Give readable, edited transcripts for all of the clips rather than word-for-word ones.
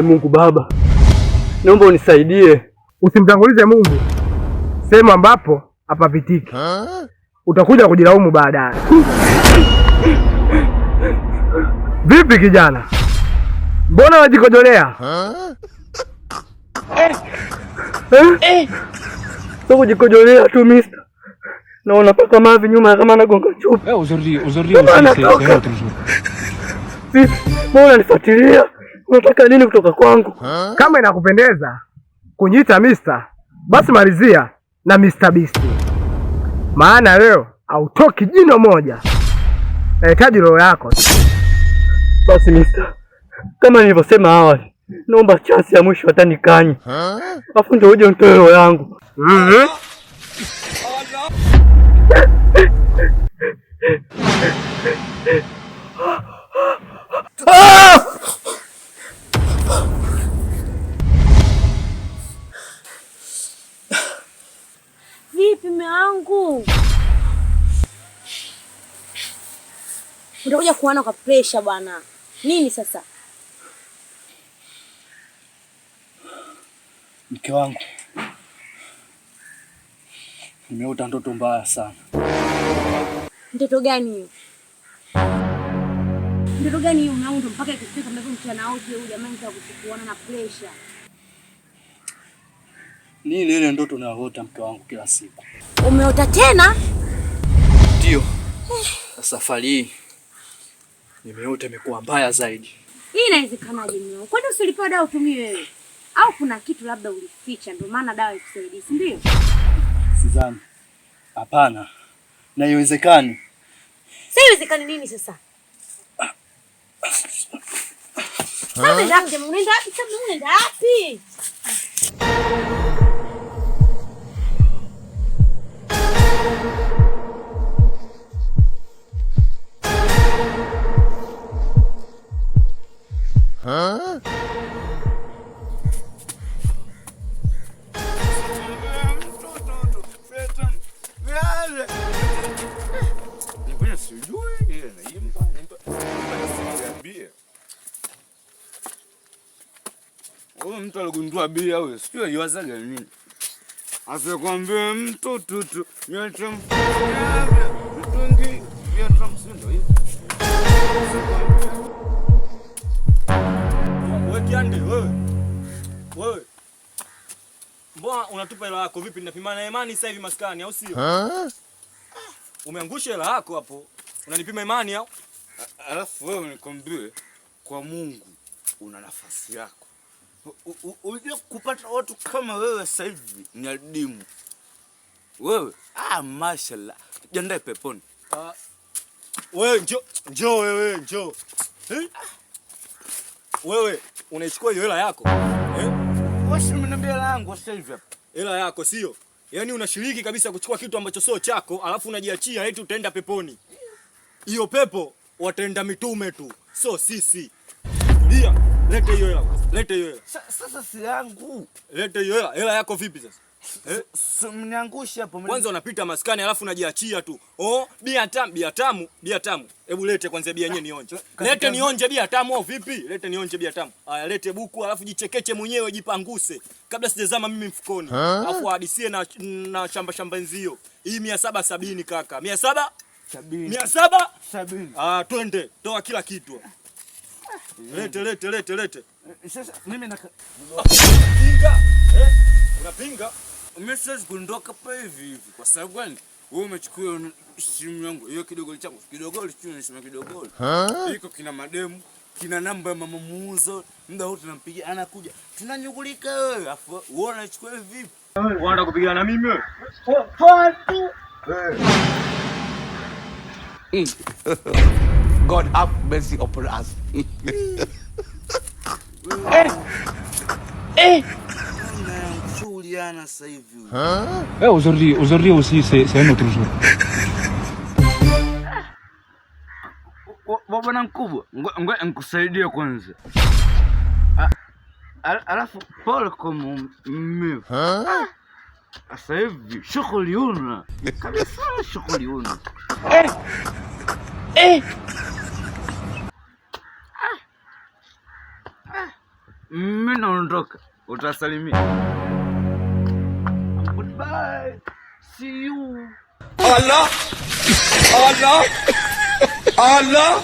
Mungu Baba, naomba unisaidie. Usimtangulize Mungu sehemu ambapo hapapitiki. Utakuja kujilaumu baadaye. Vipi kijana? Mbona wajikojolea? Sio kujikojolea tu mister. Naona paka mavi nyuma kama anagonga chupa. Aujourd'hui c'est autre jour. Mbona unanifuatilia? Unataka nini kutoka kwangu? Kama inakupendeza kujiita mister, basi malizia na Mr. Beast. Maana leo hautoki jino moja. Nahitaji roho yako. Basi mister, kama nilivyosema awali, naomba chance ya mwisho atanikanye. Afu ndio uje unitoe roho yangu. Vipi mume wangu? Utakuja kuona kwa pressure bwana. Nini sasa? Mke wangu, nimeota ndoto mbaya sana. Ndoto gani hiyo? Ndoto gani hiyo mume wangu mpaka ikifika mimi mchana wote huyu jamani kuona na pressure? Ni ile ndoto nayoota mke wangu kila siku. Umeota tena? Ndio. Safari hii nimeota imekuwa mbaya zaidi. Hii inawezekanaje mume wangu? Kwani usilipewa dawa utumie wewe? Au kuna kitu labda ulificha ndio maana dawa ikusaidie, si ndio? Sidhani. Hapana. Na haiwezekani. Si haiwezekani nini sasa? Sasa ndio unaenda wapi? Sasa unaenda wapi? Mtu aligundua bia wewe, sio yuazaga nini? Asikwambie mtu tutu, miacha mtungi, miacha msindo hivi. Wewe kiande wewe. Wewe. Mbona unatupa hela yako vipi? Ninapima na imani sasa hivi maskani au sio? Umeangusha hela yako hapo. Unanipima imani au? Alafu wewe nikwambie kwa Mungu una nafasi yako. Unajua kupata watu kama wewe sasa hivi ni adimu. Wewe, mashallah. Jiandae peponi. Wewe njoo wewe njoo. Wewe unaichukua hiyo hela yako? Wewe umeniambia hela yangu sasa hivi hapa. Hela yako sio? Yaani unashiriki kabisa kuchukua kitu ambacho sio chako, alafu unajiachia eti utaenda peponi. Hiyo pepo wataenda mitume tu, sio sisi. Ndio. Lete hiyo hela. Lete hiyo hela. Sasa si yangu. Lete hiyo hela. Hela yako vipi sasa? Mniangusha hapo. Kwanza unapita maskani alafu unajiachia tu. Bia tamu. Hebu lete kwanza bia yenyewe nionje. Lete nionje bia tamu au vipi? Lete nionje bia tamu. Haya lete buku alafu jichekeche mwenyewe jipanguse. Kabla sijazama mimi mfukoni. Alafu hadisie na shamba nzio. Hii 770 kaka. 770. 770. Twende. Toa kila kitu. Lete. Sasa mimi pinga. Unapinga? Umesiwezi kuondoka hapa hivi kwa sababu gani? Wewe umechukua simu yangu. Hiyo kidogoli changu. Kidogoli chini nisema kidogoli. Iko kina mademu, kina namba ya mama muuzo. Muda wote nampigia anakuja. Tunanyugulika wewe. Afu wewe unachukua vipi? Unaenda kupigana na mimi wewe? God have mercy upon us. Juliana sasa hivi. Aujourd'hui aussi c'est un autre jour. Bwana mkubwa, ngoja nikusaidie kwanza. Alafu pole kwa mimi. Sasa hivi shughuli una. Kabisa shughuli una. Mimi naondoka. Utasalimia. Goodbye. See you. Allah. Allah. Allah.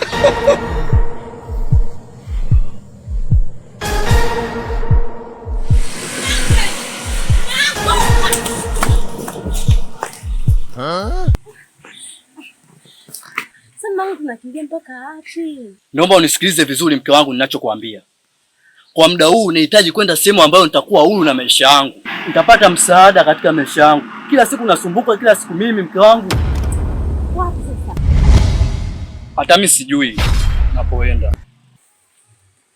Sasa tunakimbia mpaka wapi? Naomba unisikilize vizuri mke wangu ninachokuambia. Kwa muda huu nahitaji kwenda sehemu ambayo nitakuwa huru na maisha yangu. Nitapata msaada katika maisha yangu. Kila siku nasumbuka, kila siku mimi mke wangu. Wapi sasa? Hata mimi sijui napoenda.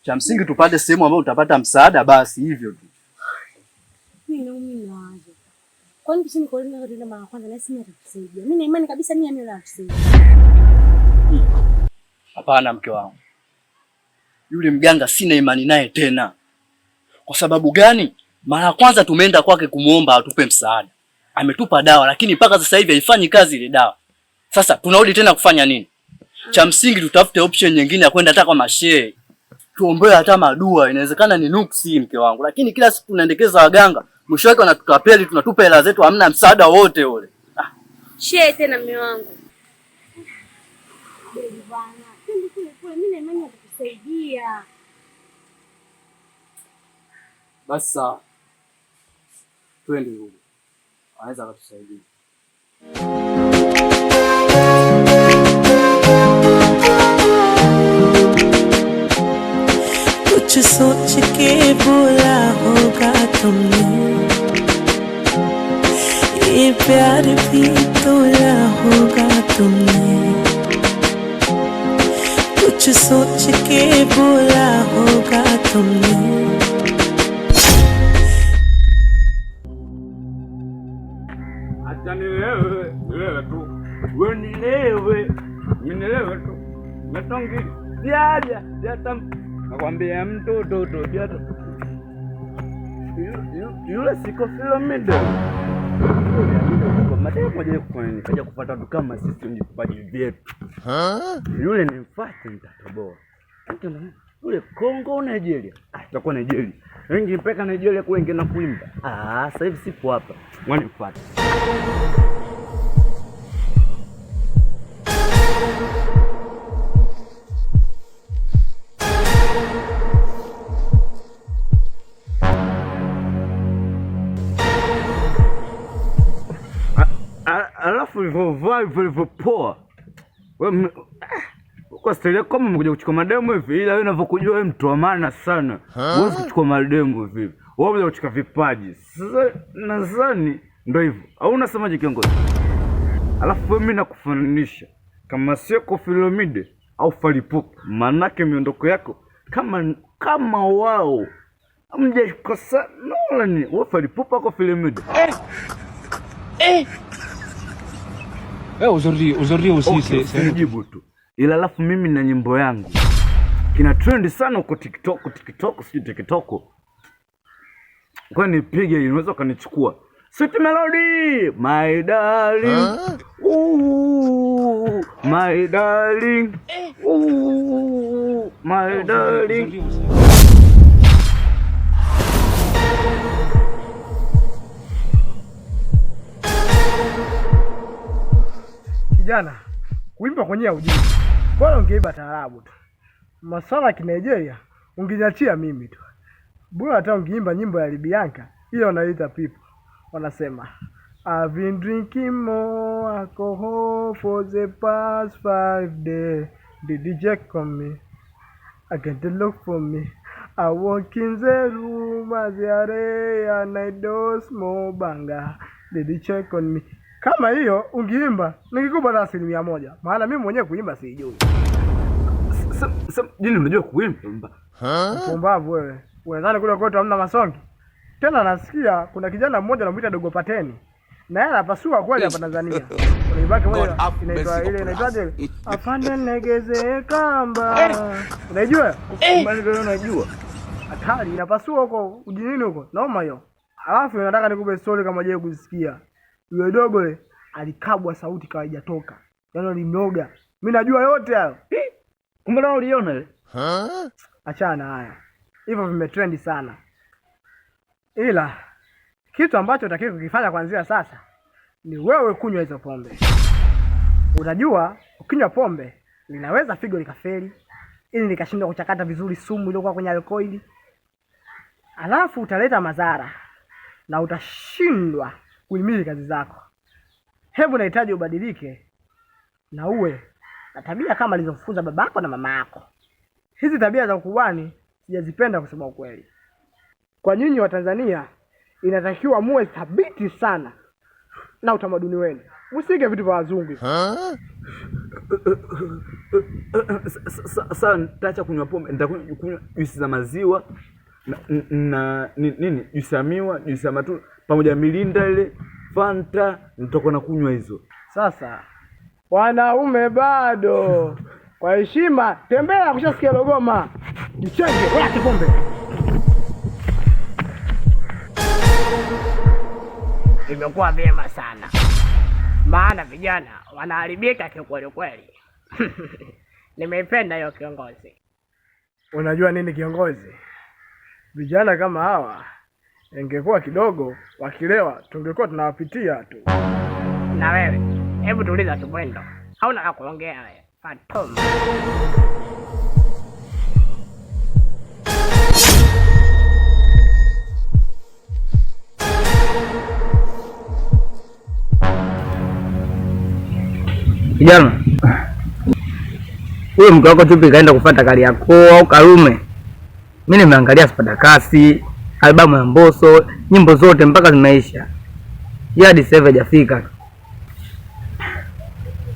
Cha msingi tupate sehemu ambayo utapata msaada basi hivyo tu. Mimi nawaza. Kwa nini sisi ndio ndio mara kwanza na sisi atatusaidia? Mimi na imani kabisa mimi ndio natusaidia. Hapana mke wangu. Yule mganga sina imani naye tena. Kwa sababu gani? Mara kwanza tumeenda kwake kumuomba atupe msaada. Ametupa dawa lakini mpaka sasa hivi haifanyi kazi ile dawa. Sasa tunarudi tena kufanya nini? Cha msingi tutafute option nyingine ya kwenda hata kwa mashehe. Tuombe hata madua, inawezekana ni nuksi mke wangu. Lakini kila siku tunaendekeza waganga, mwisho wake wanatutapeli, tunatupa hela zetu, hamna msaada wote ule. Shehe tena mume wangu. Bwana, mimi na imani atakusaidia. Basi sawa. Twende huko. Anaweza kutusaidia. कुछ सोच के बोला होगा तुमने, ये प्यार भी तोला होगा तुमने, कुछ सोच के बोला होगा तुमने। Acha nilewe tu. Wewe nilewe. Mimi nilewe tu. Natongi. Siaja, siatam. Nakwambia mtoto biata. Yule siko Philomida. Kwa madai kwa je kufanya kaja kupata tu kama sisi ni vipaji vyetu. Yule ni mfate nitatoboa. Yule Kongo Nigeria. Itakuwa Nigeria. Wengi mpeka Nigeria kule ngena kuimba. Sasa hivi sipo hapa. Ngani mfate. Alafu vilivyopoa. Wewe kwa style kama umekuja kuchukua mademu hivi, ila wewe unavyokujua wewe mtu wa maana sana. Huwezi kuchukua mademu hivi. Wewe unataka kuchukua vipaji. Sasa nadhani ndio hivyo. Au unasemaje kiongozi? Alafu wewe mimi nakufananisha kama sio kwa Philomide au Falipupa. Manake miondoko yako kama wao. Mjekosa nola ni wewe Falipupa kwa Philomide. Aujourd'hui aussi c'est jibu tu. Ila alafu mimi na nyimbo yangu kina trend sana huko TikTok. Kwa nipige ili unaweza kanichukua. Sweet Melody, my darling. Ooh, my darling. Ooh, my darling. Kijana, kuimba kwenye ujinga. Bora ungeimba taarabu tu. Maswala ya Nigeria ungeniachia mimi tu. Bora hata ungeimba nyimbo ya Libianka, hiyo wanaita people. Wanasema I've been drinking more alcohol for the past 5 days. The DJ call me. I can't look for me. I walk in the room as and I do small banga. The DJ call me. Kama hiyo ungeimba ningekupa na 100%. Maana mimi mwenyewe kuimba sijui. Jini unajua kuimba? Pumbavu wewe. Unadhani kule kwetu hamna masongi? Tena nasikia kuna kijana mmoja anamuita Dogo Pateni. Na yeye anapasua kweli hapa Tanzania. Unaibaki moja inaitwaje? Afande negeze kamba. Unajua? Unajua? Hatari inapasua huko ujinini huko. Naoma hiyo. Alafu nataka nikupe story kama je kusikia. Yule dogo alikabwa sauti kawa haijatoka. Yaani alimloga. Mimi najua yote hayo. Kumbe nao uliona ile? Achana haya. hivyo vimetrendi sana, ila kitu ambacho utakiwa kukifanya kuanzia sasa ni wewe kunywa hizo pombe. Unajua ukinywa pombe linaweza figo likafeli, ili likashindwa kuchakata vizuri sumu iliyokuwa kwenye alkoholi, alafu utaleta madhara na utashindwa kuhimili kazi zako. Hebu nahitaji ubadilike na uwe na tabia kama alizofunza babako na mama yako. Hizi tabia za ukubwani sijazipenda kusema ukweli. Kwa nyinyi wa Tanzania inatakiwa muwe thabiti sana na utamaduni wenu. Msige vitu vya wazungu. Sasa nitaacha kunywa pombe, nitakunywa juisi za maziwa na nini? Juisi ya miwa, juisi ya matunda pamoja Mirinda ile, Fanta, nitakuwa na kunywa hizo. Sasa wanaume bado kwa heshima tembea kushasikia logoma. Jichenge, wacha pombe. Imekuwa vyema sana, maana vijana wanaharibika kiukweli kweli. Nimeipenda hiyo kiongozi. Unajua nini kiongozi? Vijana kama hawa ingekuwa kidogo wakilewa tungekuwa tunawapitia tu. Na wewe, hebu tuliza tupendo. Hauna la kuongea wewe. Fatoma. Kijana, huyo mke wako tupi kaenda kufuata Kariakoo au Karume? Mimi nimeangalia Spadakasi, albamu ya Mbosso, nyimbo zote mpaka zimeisha. Yeye hadi sasa hajafika.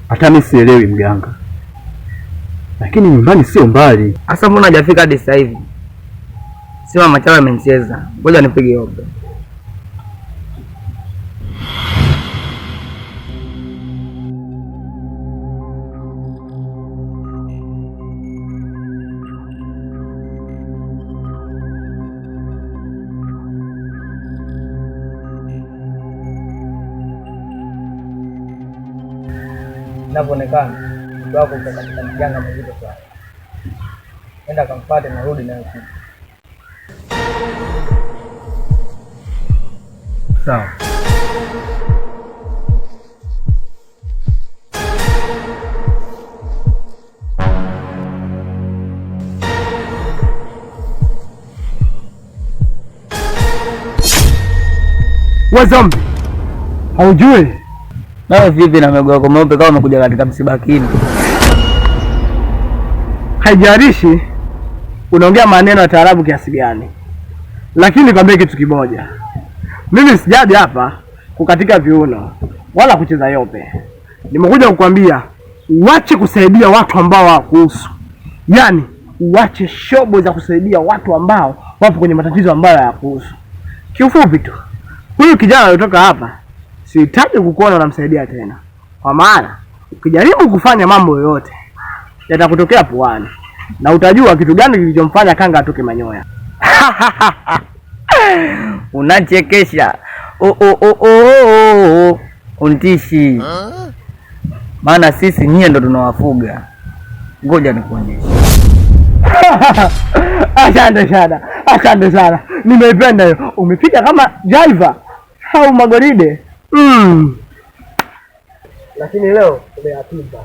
Hata mimi sielewi mganga. Lakini nyumbani sio mbali. Asa mbona hajafika hadi sasa hivi? Sema Machala amenicheza. Ngoja nipige yope. Inavyoonekana mtu wako uko katika majanga mazito sana. Nenda kampate na rudi nayo kitu. Sawa. Wazombi, haujui? Nawe vipi na mego yako meupe kama umekuja katika msiba kini? Haijalishi unaongea maneno ya taarabu kiasi gani, lakini nikwambie kitu kimoja. Mimi sijaja hapa kukatika viuno wala kucheza yope. Nimekuja kukwambia uache kusaidia watu ambao hawakuhusu. Yaani uache shobo za kusaidia watu ambao wapo kwenye matatizo ambayo hayakuhusu. Kiufupi tu, huyu kijana alitoka hapa sihitaji kukuona unamsaidia tena. Kwa maana ukijaribu kufanya mambo yoyote yatakutokea puani na utajua kitu gani kilichomfanya kanga atoke manyoya. Unachekesha. Untishi. Maana sisi nyie ndo tunawafuga. Ngoja nikuonyeshe. Asante sana. Nimeipenda hiyo. Umepiga kama Jaiva au Magoride. Lakini leo umeyapiga.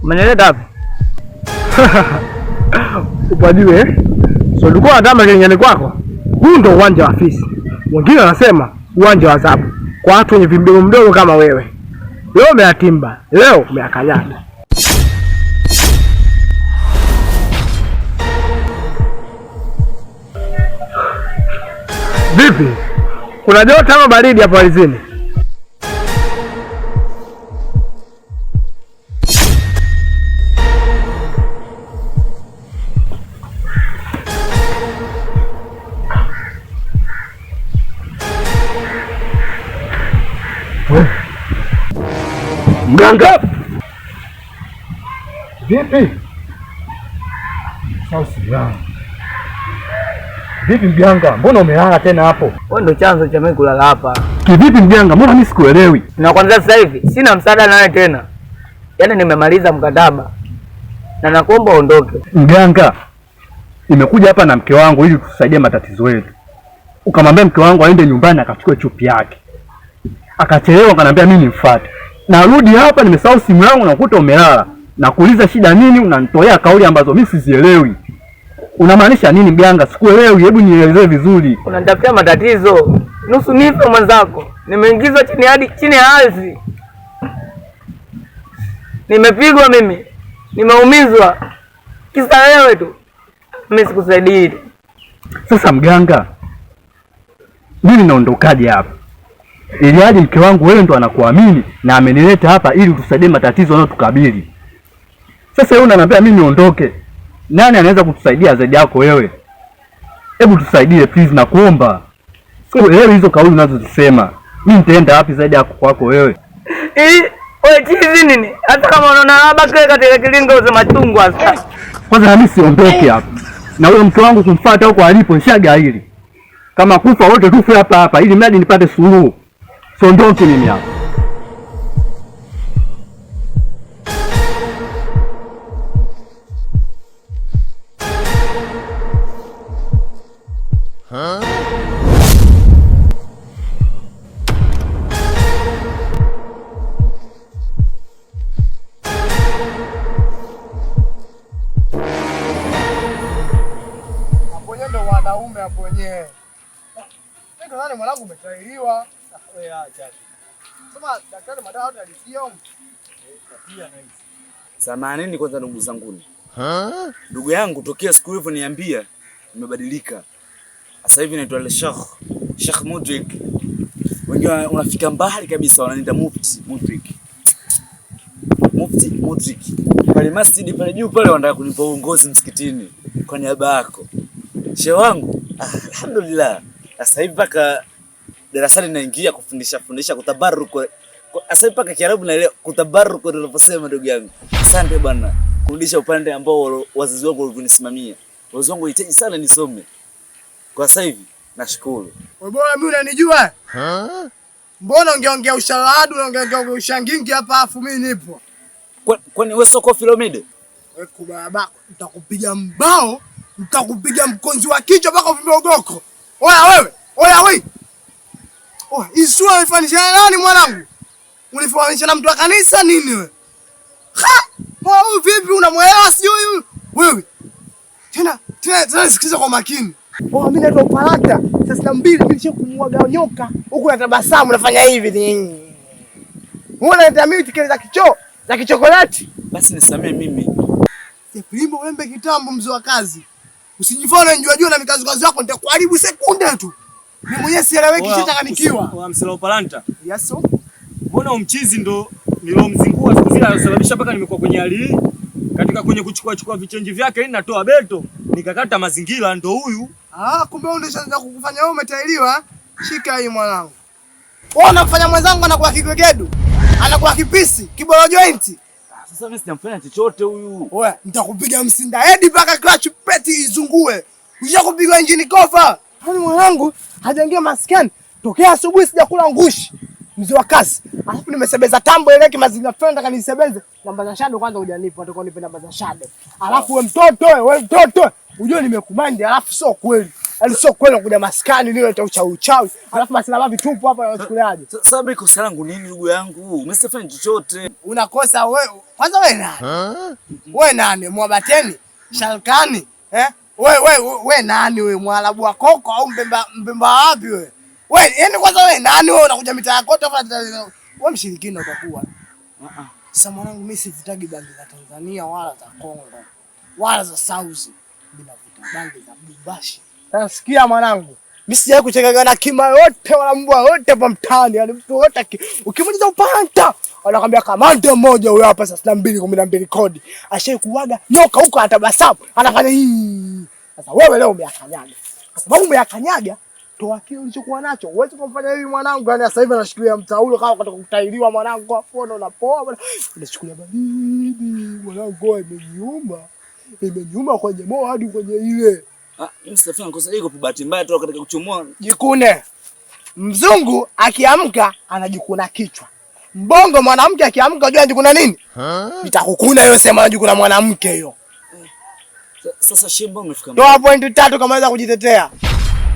Umenileta wapi? Upajue, so ulikuwa unatama kinyani kwako. Huu ndo uwanja wa fisi. Wengine wanasema uwanja wa adhabu kwa watu wenye vimdogo mdogo kama wewe. Leo umeyatimba, leo umeyakanyaga. Vipi? Kuna joto ama baridi hapo alizini? Mganga! Vipi? Sausi yangu. Vipi mganga? Mbona umelala tena hapo? Wewe ndo chanzo cha mimi kulala hapa. Kivipi mganga? Mbona mimi sikuelewi? Nakwambia sasa hivi sina msaada nawe tena. Yaani nimemaliza mkataba. Na nakuomba uondoke. Mganga, nimekuja hapa na mke wangu ili tusaidie matatizo yetu. Ukamwambia mke wangu aende nyumbani akachukue chupi yake. Akachelewa, akaniambia mimi nimfuate. Narudi hapa nimesahau simu yangu na kukuta umelala. Nakuuliza shida nini, unanitolea kauli ambazo mimi sizielewi. Unamaanisha nini mganga? Sikuelewi, hebu nielezee vizuri. Unanitafutia matatizo. Nusu nife mwenzako. Nimeingizwa chini ya ardhi. Nimepigwa mimi. Nimeumizwa. Kisa wewe tu. Mimi sikusaidii. Sasa mganga, mimi naondokaje hapa? Ili hadi mke wangu wewe ndo anakuamini na amenileta hapa ili tusaidie matatizo yanayotukabili. Sasa wewe unaniambia mimi niondoke. Nani anaweza kutusaidia zaidi yako wewe? Hebu tusaidie please, nakuomba. Sikuelewi hizo kauli unazozisema. Mimi nitaenda wapi zaidi yako kwako wewe? Wewe chizi nini? Hata kama unaona labda kile katika kilingo usema chungwa sasa. Kwanza mimi siondoke hapa. Na huyo mke wangu kumfuata huko alipo nishaga hili. Kama kufa wote tufe hapa hapa ili mradi nipate suluhu. Siondoke mimi hapa. Ndo wanaume hapo wenyewe. Ndio nani mwanangu umetahiriwa. Wewe acha. Sema daktari madawa yote alisikia huko. Pia nice. Samanini kwanza ndugu zangu. Ndugu yangu tokea siku hiyo niambia nimebadilika. Sasa hivi naitwa Sheikh Mudrik. Wengine unafika mbali kabisa wananiita Mufti Mudrik. Pale masjidi pale juu pale wanataka kunipa uongozi msikitini kwa niaba yako. Shehe wangu, alhamdulillah. Sasa hivi paka darasani naingia kufundisha kutabaruku. Sasa hivi paka Kiarabu naelewa kutabaruku ndio unaposema ndugu yangu. Asante bwana. Kurudisha upande ambao wazazi wangu walinisimamia. Wazazi wangu walihitaji sana nisome. Kwa sasa hivi nashukuru. Wewe bora mimi unanijua? Mbona ungeongea ushaladu na ungeongea ushangingi hapa afu mimi nipo? Kwani wewe sio Koffi Olomide? Wewe kubaba nitakupiga mbao. Nitakupiga mkonzi wa kichwa mpaka uvimbe ugoko. Oya wewe, oya wewe. Hii sura ulifanisha nani mwanangu? Ulifanisha na mtu wa kanisa nini wewe? Ha! Wewe vipi unamwelewa sijui huyu? Wewe. Tena sikiza kwa makini. Mimi naitwa Upalata. Sasa 2 mimi nishakumwaga nyoka. Huku natabasamu nafanya hivi. Unaona mimi tikeli za kichokolati. Basi nisamee mimi. Primo wembe kitambo mzee wa kazi. Usijifanye njua na mikazo yako nitakuharibu sekunde tu. Mimi mwenyewe sieleweki chachanganikiwa. Wa msela Upalanta. Yaso. Mbona umchizi ndo nilomzingua siku zile alisababisha mpaka nimekuwa kwenye hali hii. Katika kwenye kuchukua vichenji vyake ili natoa beto, nikakata mazingira ndo huyu. Kumbe wewe ndio unataka kukufanya wewe umetahiriwa. Shika hii mwanangu. Wewe unafanya mwenzangu anakuwa kigwegedu. Anakuwa kipisi, kibolo joint. Sasa mimi sijamfanya chochote huyu. Wewe nitakupiga msinda hedi mpaka clutch peti izungue. Ushakupiga injini kofa. Hani mwanangu hajaingia maskani. Tokea asubuhi sijakula ngushi. Mzee wa kazi. Alafu nimesebeza tambo ile kimazinga friend kanisebeze. Namba za shadow kwanza hujanipa, utakuwa nipe namba za shadow. Alafu wewe mtoto, unajua nimekumandi alafu sio kweli. Yaani sio kweli kuja maskani lile cha uchawi. Alafu masala vitupu hapa unachukuliaje? Sasa mimi kosa langu nini ndugu yangu? Mimi sifanye chochote. Unakosa wewe. Kwanza wewe nani? Wewe nani? Mwabateni? Shalkani? Wewe nani wewe? Mwarabu wa koko au mbemba wapi wewe? Wewe yani kwanza wewe nani wewe unakuja mitaa kote wewe mshirikina utakuwa. Sasa mwanangu mimi sivutagi bangi za Tanzania wala za Kongo. Wala za South. Bila vuta bangi za Bumbashi. Sasa sikia mwanangu. Mimi sijawahi kuchekana na kima yote wala mbwa wote hapa mtaani. Yaani mtu wote ukimuuliza Upalanta anakuambia kamanda mmoja huyo hapa sasa 212 kodi. Ashaikuaga nyoka huko atabasamu. Anafanya hii. Sasa wewe leo umeakanyaga. Kwa sababu umeakanyaga toa kile ulichokuwa nacho. Uweze kumfanya hivi mwanangu. Yaani sasa hivi anashikilia mtaulo kama kutoka kutahiriwa mwanangu hapo na unapoa bwana. Unashikilia baridi mwanangu imenyuma. Imenyuma kwenye moyo hadi kwenye ile. Msafiri kosa iko bahati mbaya tu katika kuchomoa. Jikune. Mzungu akiamka anajikuna kichwa. Mbongo mwanamke akiamka unajua anajikuna nini? Nitakukuna hiyo sema anajikuna mwanamke hiyo. Sasa Shemba umefika. Toa point 3 kama unaweza kujitetea.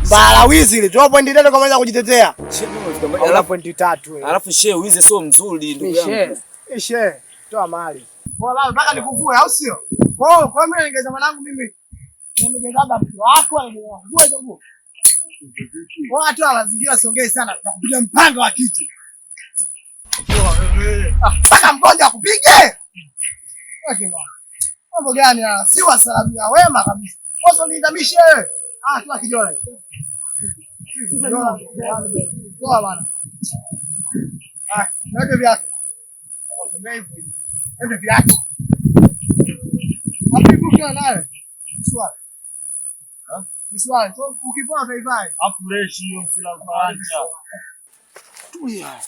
Mbala wizi ile. Toa point 3 kama unaweza kujitetea. Shemba umefika. Alafu point 3. Alafu shehe wizi sio mzuri ndugu yangu. Shehe, toa mali. Bora mpaka nikuvue au sio? Kwa mimi ningeza mwanangu mimi. Nimegeza mtu wako ningevua hizo nguo. Watu wa mazingira siongei sana, tutakupiga mpanga wa kitu. Mpaka mgonja akupige. Mambo gani haya? Si wasalamia wema kabisa. Kosa niidamishe wewe. Tu akijola. Toa bana. Ndio vyake. Ndio vyake. Akibuka naye. Swali. Swali. Ukipoa vaivai. Afureshi hiyo sila kuacha. Tuya.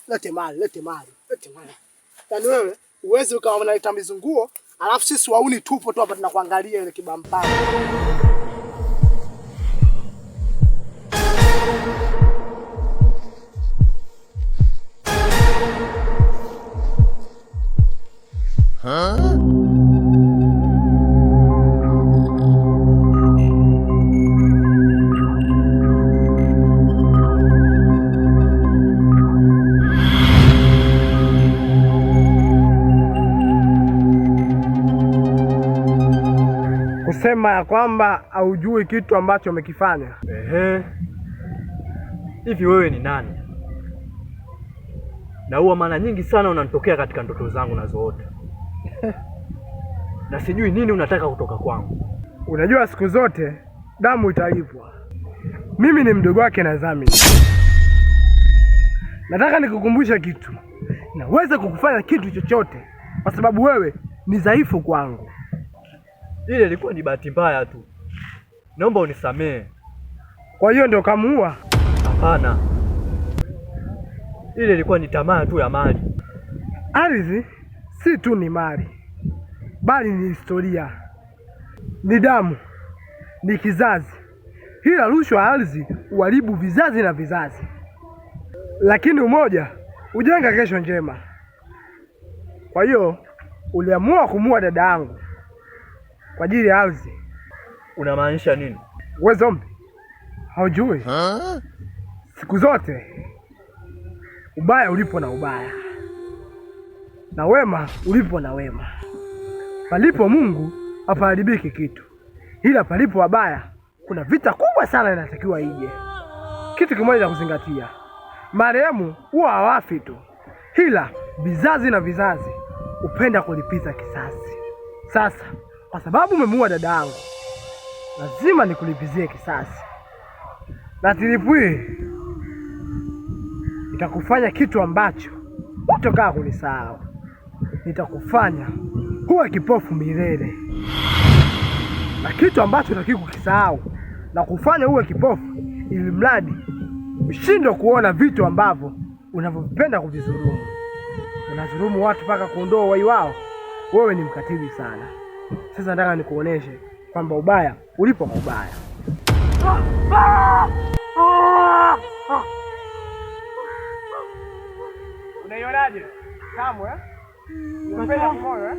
Lete mali. Yaani wewe uweze ukawa unaleta mizunguo, alafu sisi wauni tupo tu hapa tunakuangalia ile kibampani. Kusema ya kwamba haujui kitu ambacho umekifanya. Hivi wewe ni nani? Na huwa mara nyingi sana unanitokea katika ndoto zangu na zote. Na sijui nini unataka kutoka kwangu. Unajua siku zote damu italipwa. Mimi ni mdogo wake na Zamini. Nataka nikukumbusha kitu. Naweza kukufanya kitu chochote kwa sababu wewe ni dhaifu kwangu. Ile ilikuwa ni bahati mbaya tu. Naomba unisamehe. Kwa hiyo ndio kamuua? Hapana. Ile ilikuwa ni tamaa tu ya mali. Ardhi si tu ni mali, bali ni historia, ni damu, ni kizazi. Ila rushwa ya ardhi uharibu vizazi na vizazi, lakini umoja ujenga kesho njema. Kwa hiyo uliamua kumuua dada yangu kwa ajili ya ardhi. Unamaanisha nini? Wewe zombi, haujui? Siku zote ubaya ulipo na ubaya, na wema ulipo na wema. Palipo Mungu hapaharibiki kitu, ila palipo wabaya kuna vita kubwa sana inatakiwa ije. Kitu kimoja cha kuzingatia, marehemu huwa hawafi tu, ila vizazi na vizazi upenda kulipiza kisasi. Sasa kwa sababu umemuua dada yangu, lazima nikulipizie kisasi, na tilipu hii nitakufanya kitu ambacho hutokaa kunisahau. Nitakufanya huwe kipofu milele, na kitu ambacho hutaki kukisahau na kufanya uwe kipofu ili mradi ushindwe kuona vitu ambavyo unavyopenda kuvizulumu. Unazulumu watu mpaka kuondoa uhai wao. Wewe ni mkatili sana. Sasa nataka nikuoneshe kwamba ubaya ulipo kwa ubaya. Unaionaje? Tamu eh? Unapenda moyo eh?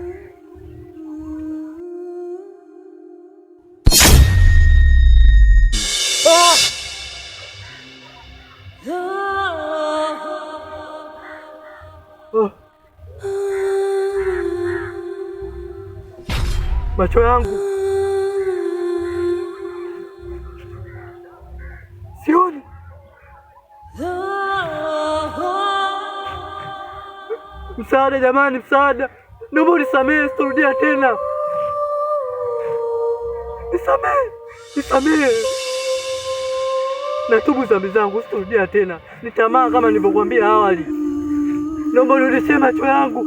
Macho yangu sioni. Msaada jamani, msaada! Naomba unisamehe, sitarudia tena. Nisamehe. Natubu dhambi zangu, sitarudia tena. Ni tamaa kama nilivyokuambia awali. Naomba unirudishie macho yangu.